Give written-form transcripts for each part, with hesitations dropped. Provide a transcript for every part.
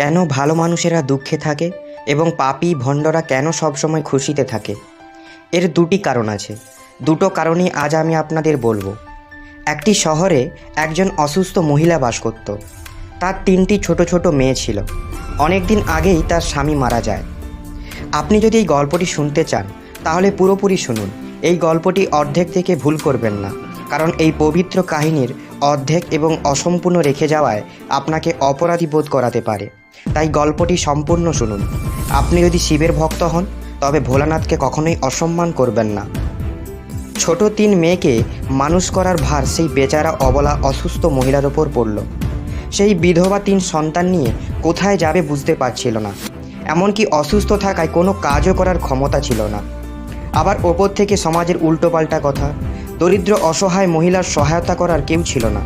কেন ভালো মানুষেরা দুঃখে থাকে এবং পাপী ভণ্ডরা কেন সবসময় খুশিতে থাকে? এর দুটি কারণ আছে। দুটো কারণই আজ আমি আপনাদের বলবো। একটি শহরে একজন অসুস্থ মহিলা বাস করত। তার 3টি ছোট ছোট মেয়ে ছিল। অনেক দিন আগেই তার স্বামী মারা যায়। আপনি যদি এই গল্পটি শুনতে চান তাহলে পুরোপুরি শুনুন। এই গল্পটি অর্ধেক থেকে ভুল করবেন না, কারণ এই পবিত্র কাহিনীর অর্ধেক এবং অসম্পূর্ণ রেখে যাওয়ায় আপনাকে অপরাধী বোধ করাতে পারে। তাই গল্পটি সম্পূর্ণ শুনুন। আপনি যদি শিবের ভক্ত হন তবে ভোলানাথকে কখনোই অসম্মান করবেন না। ছোট 3 মেয়েকে মানুষ করার ভার সেই বেচারা অবলা অসুস্থ মহিলার ওপর পড়ল। সেই বিধবা 3 সন্তান নিয়ে কোথায় যাবে বুঝতে পারছিল না। এমনকি অসুস্থ থাকায় কোনো কাজও করার ক্ষমতা ছিল না। আবার ওপর থেকে সমাজের উল্টোপাল্টা কথা। দরিদ্র অসহায় মহিলার সহায়তা করার কেউ ছিল না।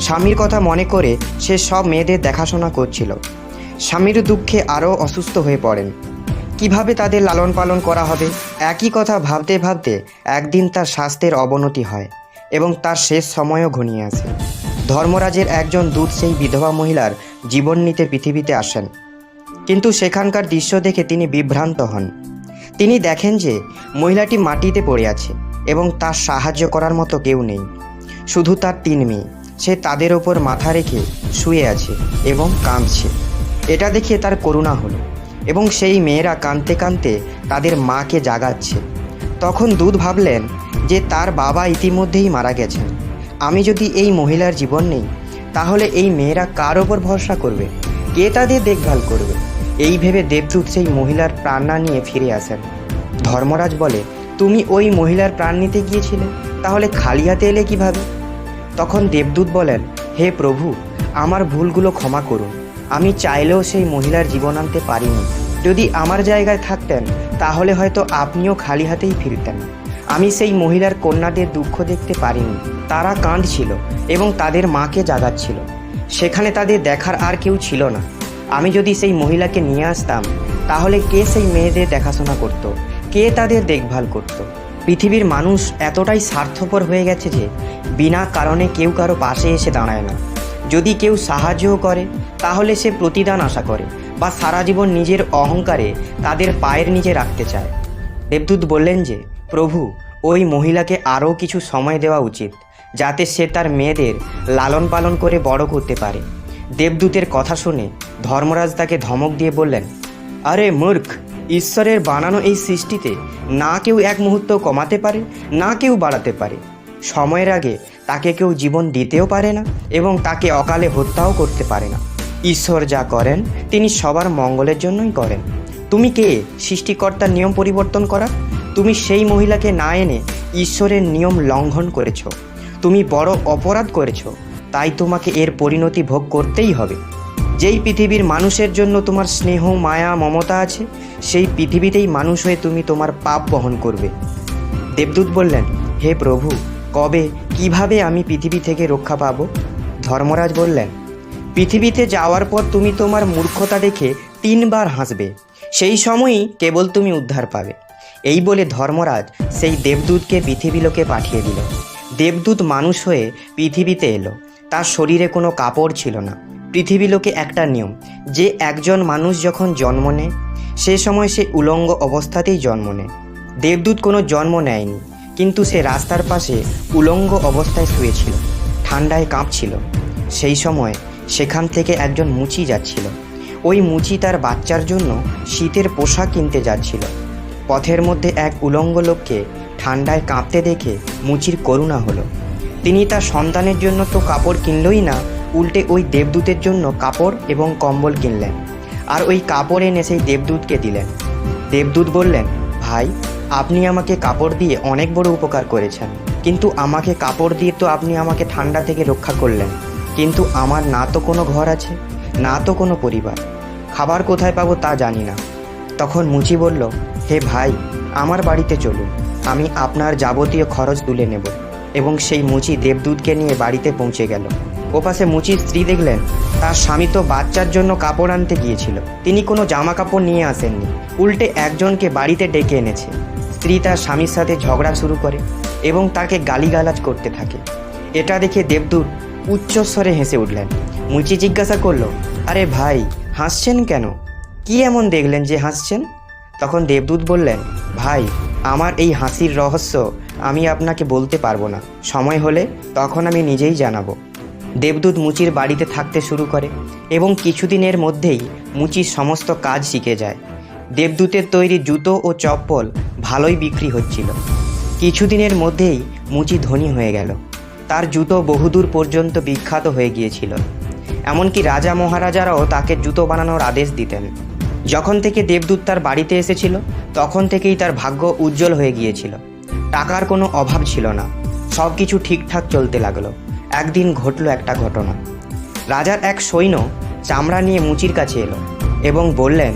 স্বামীর কথা মনে করে সে সব মেয়েদের দেখাশোনা করছিল। স্বামীর দুঃখে আরও অসুস্থ হয়ে পড়েন। কিভাবে তাদের লালন পালন করা হবে, একই কথা ভাবতে ভাবতে একদিন তার স্বাস্থ্যের অবনতি হয় এবং তার শেষ সময়ও ঘনিয়ে আসে। ধর্মরাজের একজন দূত সেই বিধবা মহিলার জীবন নিতে পৃথিবীতে আসেন, কিন্তু সেখানকার দৃশ্য দেখে তিনি বিভ্রান্ত হন। তিনি দেখেন যে মহিলাটি মাটিতে পড়ে আছে এবং তার সাহায্য করার মতো কেউ নেই। শুধু তার 3 মেয়ে। সে তাদের ওপর মাথা রেখে শুয়ে আছে এবং কাঁদছে। এটা দেখে তার করুণা হলো এবং সেই মেয়েরা কাঁদতে কাঁদতে তাদের মাকে জাগাচ্ছে। তখন দূত ভাবলেন যে তার বাবা ইতিমধ্যেই মারা গেছেন। আমি যদি এই মহিলার জীবন নেই তাহলে এই মেয়েরা কার ওপর ভরসা করবে? কে তাদের দেখভাল করবে? এই ভেবে দেবদূত সেই মহিলার প্রাণ না নিয়ে ফিরে আসেন। ধর্মরাজ বলে, তুমি ওই মহিলার প্রাণ নিতে গিয়েছিলে, তাহলে খালি হাতে এলে কিভাবে? তখন দেবদূত বলেন, হে প্রভু, আমার ভুলগুলো ক্ষমা করুন। আমি চাইলেও সেই মহিলার জীবন আনতে পারিনি। যদি আমার জায়গায় থাকতেন তাহলে হয়তো আপনিও খালি হাতেই ফিরতেন। আমি সেই মহিলার কন্যাদের দুঃখ দেখতে পারিনি। তারা কাঁদছিল এবং তাদের মাকে জাগাচ্ছিল। সেখানে তাদের দেখার আর কেউ ছিল না। আমি যদি সেই মহিলাকে নিয়ে আসতাম তাহলে কে সেই মেয়েদের দেখাশোনা করত? কে তাদের দেখভাল করত? পৃথিবীর মানুষ এতটাই স্বার্থপর হয়ে গেছে যে বিনা কারণে কেউ কারো পাশে এসে দাঁড়ায় না। যদি কেউ সাহায্যও করে তাহলে সে প্রতিদান আশা করে বা সারা জীবন নিজের অহংকারে তাদের পায়ের নিচে রাখতে চায়। দেবদূত বললেন যে, প্রভু, ওই মহিলাকে আরও কিছু সময় দেওয়া উচিত, যাতে সে তার মেয়েদের লালন পালন করে বড় করতে পারে। দেবদূতের কথা শুনে ধর্মরাজ তাকে ধমক দিয়ে বললেন, আরে মূর্খ, ঈশ্বরের বানানো এই সৃষ্টিতে না কেউ এক মুহূর্ত কমাতে পারে, না কেউ বাড়াতে পারে। সময়ের আগে তাকে কেউ জীবন দিতেও পারে না এবং তাকে অকালে হত্যাও করতে পারে না। ঈশ্বর যা করেন তিনি সবার মঙ্গলের জন্যই করেন। তুমি কে সৃষ্টিকর্তার নিয়ম পরিবর্তন করা? তুমি সেই মহিলাকে না এনে ঈশ্বরের নিয়ম লঙ্ঘন করেছ। তুমি বড় অপরাধ করেছ, তাই তোমাকে এর পরিণতি ভোগ করতেই হবে। যেই পৃথিবীর মানুষের জন্য তোমার স্নেহ, মায়া, মমতা আছে, সেই পৃথিবীতেই মানুষ হয়ে তুমি তোমার পাপ বহন করবে। দেবদূত বললেন, হে প্রভু, কবে, কিভাবে আমি পৃথিবী থেকে রক্ষা পাব? ধর্মরাজ বললেন, পৃথিবীতে যাওয়ার পর তুমি তোমার মূর্খতা দেখে 3 বার হাসবে, সেই সময়ই কেবল তুমি উদ্ধার পাবে। এই বলে ধর্মরাজ সেই দেবদূতকে পৃথিবীলোকে পাঠিয়ে দিল। দেবদূত মানুষ হয়ে পৃথিবীতে এলো। তার শরীরে কোনো কাপড় ছিল না। পৃথিবীলোকে একটা নিয়ম, যে একজন মানুষ যখন জন্ম নেয় সে সময় সে উলঙ্গ অবস্থাতেই জন্ম নেয়। দেবদূত কোনো জন্ম নেয়নি, কিন্তু সে রাস্তার পাশে উলঙ্গ অবস্থায় শুয়েছিল, ঠান্ডায় কাঁপছিল। সেই সময় সেখান থেকে একজন মুচি যাচ্ছিল। ওই মুচি তার বাচ্চার জন্য শীতের পোশাক কিনতে যাচ্ছিল। পথের মধ্যে এক উলঙ্গ লোককে ঠান্ডায় কাঁপতে দেখে মুচির করুণা হলো। তিনি তার সন্তানের জন্য তো কাপড় কিনলই না, উল্টে ওই দেবদূতের জন্য কাপড় এবং কম্বল কিনলেন, আর ওই কাপড় এনে সেই দেবদূতকে দিলেন। দেবদূত বললেন, ভাই, আপনি আমাকে কাপড় দিয়ে অনেক বড় উপকার করেছেন, কিন্তু আমাকে কাপড় দিয়ে তো আপনি আমাকে ঠান্ডা থেকে রক্ষা করলেন, কিন্তু আমার না তো কোনো ঘর আছে, না তো কোনো পরিবার, খাবার কোথায় পাবো তা জানি না। তখন মুচি বলল, হে ভাই, আমার বাড়িতে চলুন, আমি আপনার যাবতীয় খরচ তুলে নেব। এবং সেই মুচি দেবদূতকে নিয়ে বাড়িতে পৌঁছে গেল। ওপাশে মুচির স্ত্রী দেখলেন তার স্বামী তো বাচ্চার জন্য কাপড় আনতে গিয়েছিল, তিনি কোনো জামা কাপড় নিয়ে আসেননি, উল্টে একজনকে বাড়িতে ডেকে এনেছে। স্ত্রী তার স্বামীর সাথে ঝগড়া শুরু করে এবং তাকে গালিগালাজ করতে থাকে। এটা দেখে দেবদূত উচ্চস্বরে হেসে উঠলেন। মুচি জিজ্ঞাসা করলো, আরে ভাই, হাসছেন কেন? কি এমন দেখলেন যে হাসছেন? তখন দেবদূত বললেন, ভাই, আমার এই হাসির রহস্য আমি আপনাকে বলতে পারবো না। সময় হলে তখন আমি নিজেই জানাবো। দেবদূত মুচির বাড়িতে থাকতে শুরু করে এবং কিছুদিনের মধ্যেই মুচির সমস্ত কাজ শিখে যায়। দেবদূতের তৈরি জুতো ও চপ্পল ভালোই বিক্রি হচ্ছিল। কিছুদিনের মধ্যেই মুচি ধনী হয়ে গেল। তার জুতো বহুদূর পর্যন্ত বিখ্যাত হয়ে গিয়েছিল। এমনকি রাজা মহারাজারাও তাকে জুতো বানানোর আদেশ দিতেন। যখন থেকে দেবদূত তার বাড়িতে এসেছিল তখন থেকেই তার ভাগ্য উজ্জ্বল হয়ে গিয়েছিল। টাকার কোনো অভাব ছিল না, সব কিছু ঠিকঠাক চলতে লাগলো। একদিন ঘটল একটা ঘটনা। রাজার এক সৈন্য চামড়া নিয়ে মুচির কাছে এলো এবং বললেন,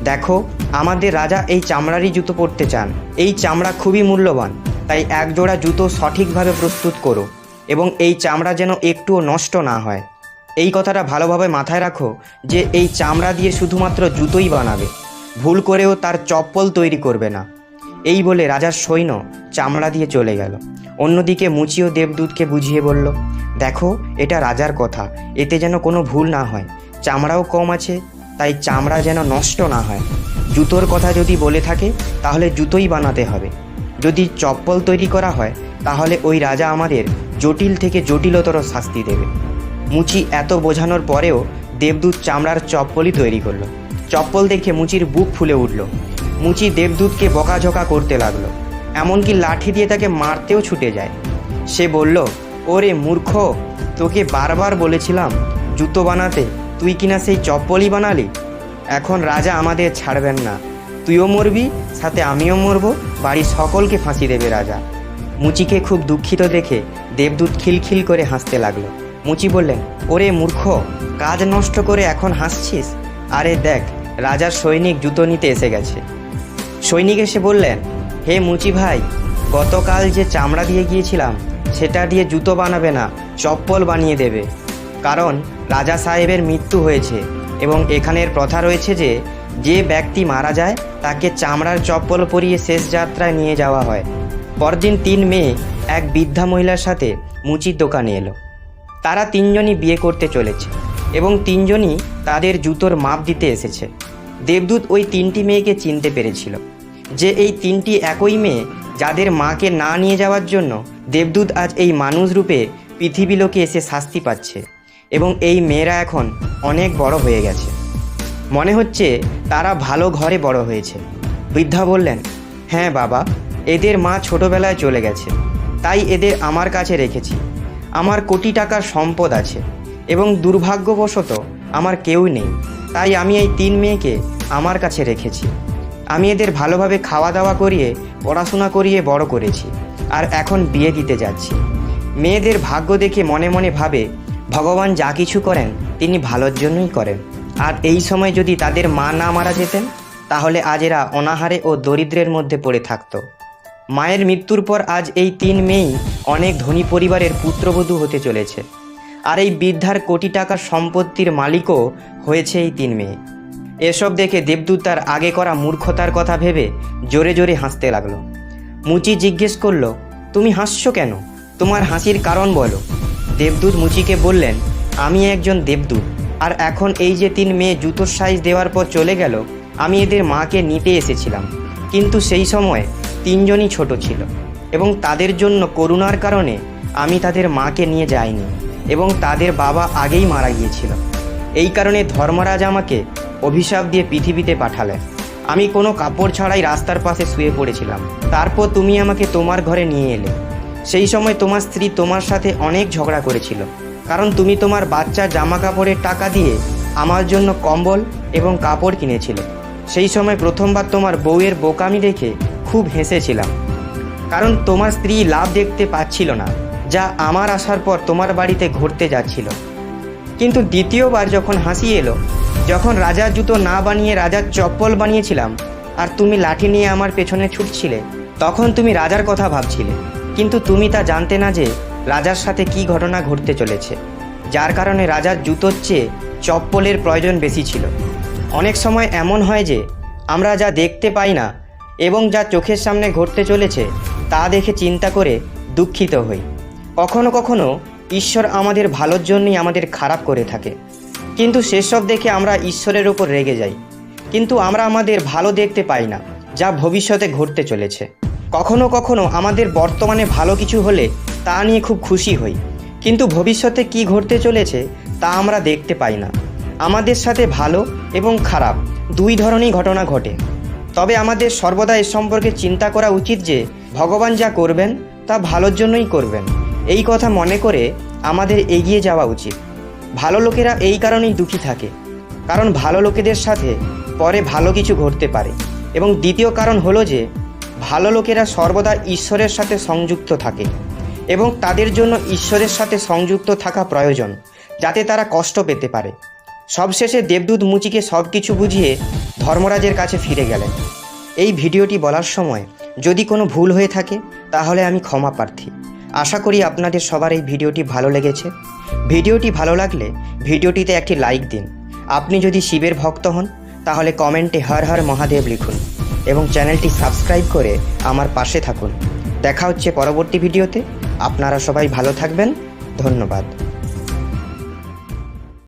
দেখো, আমাদের রাজা এই চামড়ারই জুতো পরতে চান। এই চামড়া খুবই মূল্যবান, তাই এক জোড়া জুতো সঠিকভাবে প্রস্তুত করো এবং এই চামড়া যেন একটুও নষ্ট না হয়। এই কথাটা ভালোভাবে মাথায় রাখো যে এই চামড়া দিয়ে শুধুমাত্র জুতোই বানাবে, ভুল করেও তার চপ্পল তৈরি করবে না। এই বলে রাজার সৈন্য চামড়া দিয়ে চলে গেল। অন্যদিকে মুচিও দেবদূতকে বুঝিয়ে বলল, দেখো, এটা রাজার কথা, এতে যেন কোনো ভুল না হয়। চামড়াও কম আছে, তাই চামড়া যেন নষ্ট না হয়। জুতোর কথা যদি বলে থাকে তাহলে জুতোই বানাতে হবে। যদি চপ্পল তৈরি করা হয় তাহলে ওই রাজা আমাদের জটিল থেকে জটিলতর শাস্তি দেবে। মুচি এত বোঝানোর পরেও দেবদূত চামড়ার চপ্পলই তৈরি করলো। চপ্পল দেখে মুচির বুক ফুলে উঠল। মুচি দেবদূতকে বকাঝকা করতে লাগলো, এমনকি লাঠি দিয়ে তাকে মারতেও ছুটে যায়। সে বলল, ওরে মূর্খ, তোকে বারবার বলেছিলাম জুতো বানাতে, তুই কিনা সেই চপ্পলই বানালি। এখন রাজা আমাদের ছাড়বেন না, তুইও মরবি, সাথে আমিও মরব, বাড়ির সকলকে ফাঁসি দেবে রাজা। মুচিকে খুব দুঃখিত দেখে দেবদূত খিলখিল করে হাসতে লাগলো। মুচি বললেন, ওরে মূর্খ, কাজ নষ্ট করে এখন হাসছিস? আরে দেখ, রাজার সৈনিক জুতো নিতে এসে গেছে। সৈনিক এসে বললেন, হে মুচি ভাই, গতকাল যে চামড়া দিয়ে গিয়েছিলাম সেটা দিয়ে জুতো বানাবে না, চপ্পল বানিয়ে দেবে। কারণ রাজা সাহেবের মৃত্যু হয়েছে এবং এখানের প্রথা রয়েছে যে যে ব্যক্তি মারা যায় তাকে চামড়ার চপ্পল পরিয়ে শেষ যাত্রায় নিয়ে যাওয়া হয়। পরদিন 3 মেয়ে এক বৃদ্ধা মহিলার সাথে মুচির দোকানে এলো। তারা 3জনই বিয়ে করতে চলেছে এবং 3জনই তাদের জুতোর মাপ দিতে এসেছে। দেবদূত ওই 3টি মেয়েকে চিনতে পেরেছিল যে এই 3টি একই মেয়ে, যাদের মাকে না নিয়ে যাওয়ার জন্য দেবদূত আজ এই মানুষ রূপে পৃথিবীলোকে এসে শাস্তি পাচ্ছে এবং এই মেয়েরা এখন অনেক বড় হয়ে গেছে। মনে হচ্ছে তারা ভালো ঘরে বড় হয়েছে। বৃদ্ধা বললেন, হ্যাঁ বাবা, এদের মা ছোটবেলায় চলে গেছে, তাই এদের আমার কাছে রেখেছি। আমার কোটি টাকার সম্পদ আছে এবং দুর্ভাগ্যবশত আমার কেউ নেই, তাই আমি এই 3 মেয়েকে আমার কাছে রেখেছি। আমি এদের ভালোভাবে খাওয়া দাওয়া করিয়ে পড়াশোনা করিয়ে বড় করেছি আর এখন বিয়ে দিতে যাচ্ছি। মেয়েদের ভাগ্য দেখে মনে মনে ভাবে, ভগবান যা কিছু করেন তিনি ভালোর জন্যই করেন। আর এই সময় যদি তাদের মা না মারা যেতেন তাহলে আজ এরা অনাহারে ও দরিদ্রের মধ্যে পড়ে থাকতো। মায়ের মৃত্যুর পর আজ এই 3 মেয়েই অনেক ধনী পরিবারের পুত্রবধূ হতে চলেছে। আর এই বৃদ্ধার কোটি টাকার সম্পত্তির মালিকও হয়েছে এই 3 মেয়ে। এসব দেখে দেবদূত তার আগে করা মূর্খতার কথা ভেবে জোরে জোরে হাসতে লাগলো। মুচি জিজ্ঞেস করলো, তুমি হাসছো কেন? তোমার হাসির কারণ বলো। দেবদূত মুচিকে বললেন, আমি একজন দেবদূত, আর এখন এই যে 3 মেয়ে জুতোর সাইজ দেওয়ার পর চলে গেল, আমি এদের মাকে নিতে এসেছিলাম, কিন্তু সেই সময় 3জনই ছোট ছিল এবং তাদের জন্য করুণার কারণে আমি তাদের মাকে নিয়ে যাইনি এবং তাদের বাবা আগেই মারা গিয়েছিল। এই কারণে ধর্মরাজ আমাকে অভিশাপ দিয়ে পৃথিবীতে পাঠালেন। আমি কোনো কাপড় ছাড়াই রাস্তার পাশে শুয়ে পড়েছিলাম। তারপর তুমি আমাকে তোমার ঘরে নিয়ে এলে। সেই সময় তোমার স্ত্রী তোমার সাথে অনেক ঝগড়া করেছিল, কারণ তুমি তোমার বাচ্চার জামা কাপড়ের টাকা দিয়ে আমার জন্য কম্বল এবং কাপড় কিনেছিলে। সেই সময় প্রথমবার তোমার বউয়ের বোকামি দেখে খুব হেসেছিলাম, কারণ তোমার স্ত্রী লাভ দেখতে পাচ্ছিল না যা আমার আসার পর তোমার বাড়িতে ঘুরতে যাচ্ছিল। কিন্তু দ্বিতীয়বার যখন হাসি এলো, যখন রাজার জুতো না বানিয়ে রাজার চপ্পল বানিয়েছিলাম আর তুমি লাঠি নিয়ে আমার পেছনে ছুটছিলে, তখন তুমি রাজার কথা ভাবছিলে, কিন্তু তুমি তা জানতে না যে রাজার সাথে কী ঘটনা ঘটতে চলেছে, যার কারণে রাজার জুতোর চেয়ে চপ্পলের প্রয়োজন বেশি ছিল। অনেক সময় এমন হয় যে আমরা যা দেখতে পাই না এবং যা চোখের সামনে ঘটতে চলেছে তা দেখে চিন্তা করে দুঃখিত হই। কখনো কখনো ঈশ্বর আমাদের ভালোর জন্যই আমাদের খারাপ করে থাকে। কিন্তু সেসব দেখে আমরা ঈশ্বরের ওপর রেগে যাই। কিন্তু আমরা আমাদের ভালো দেখতে পাই না, যা ভবিষ্যতে ঘটতে চলেছে। কখনো কখনো আমাদের বর্তমানে ভালো কিছু হলে তা নিয়ে খুব খুশি হই, কিন্তু ভবিষ্যতে কি ঘটতে চলেছে তা আমরা দেখতে পাই না। আমাদের সাথে ভালো এবং খারাপ দুই ধরনেরই ঘটনা ঘটে। তবে আমাদের সর্বদা এ সম্পর্কে চিন্তা করা উচিত যে ভগবান যা করবেন তা ভালোর জন্যই করবেন। এই কথা মনে করে আমাদের এগিয়ে যাওয়া উচিত। ভালো লোকেরা এই কারণেই দুঃখী থাকে, কারণ ভালো লোকেদের সাথে পরে ভালো কিছু ঘটতে পারে। এবং দ্বিতীয় কারণ হলো যে ভালো লোকেরা সর্বদা ঈশ্বরের সাথে সংযুক্ত থাকে, এবং তাদের জন্য ঈশ্বরের সাথে সংযুক্ত থাকা প্রয়োজন, যাতে তারা কষ্ট পেতে পারে। সবশেষে দেবদূত মুচিকে সব কিছু বুঝিয়ে ধর্মরাজের কাছে ফিরে গেলেন। এই ভিডিওটি বলার সময় যদি কোনো ভুল হয়ে থাকে তাহলে আমি ক্ষমা প্রার্থী। আশা করি আপনাদের সবার এই ভিডিওটি ভালো লেগেছে। ভিডিওটি ভালো লাগলে ভিডিওটিতে একটি লাইক দিন। আপনি যদি শিবের ভক্ত হন তাহলে কমেন্টে হর হর মহাদেব লিখুন এবং চ্যানেলটি সাবস্ক্রাইব করে আমার পাশে থাকুন। দেখা হচ্ছে পরবর্তী ভিডিওতে। আপনারা সবাই ভালো থাকবেন। ধন্যবাদ।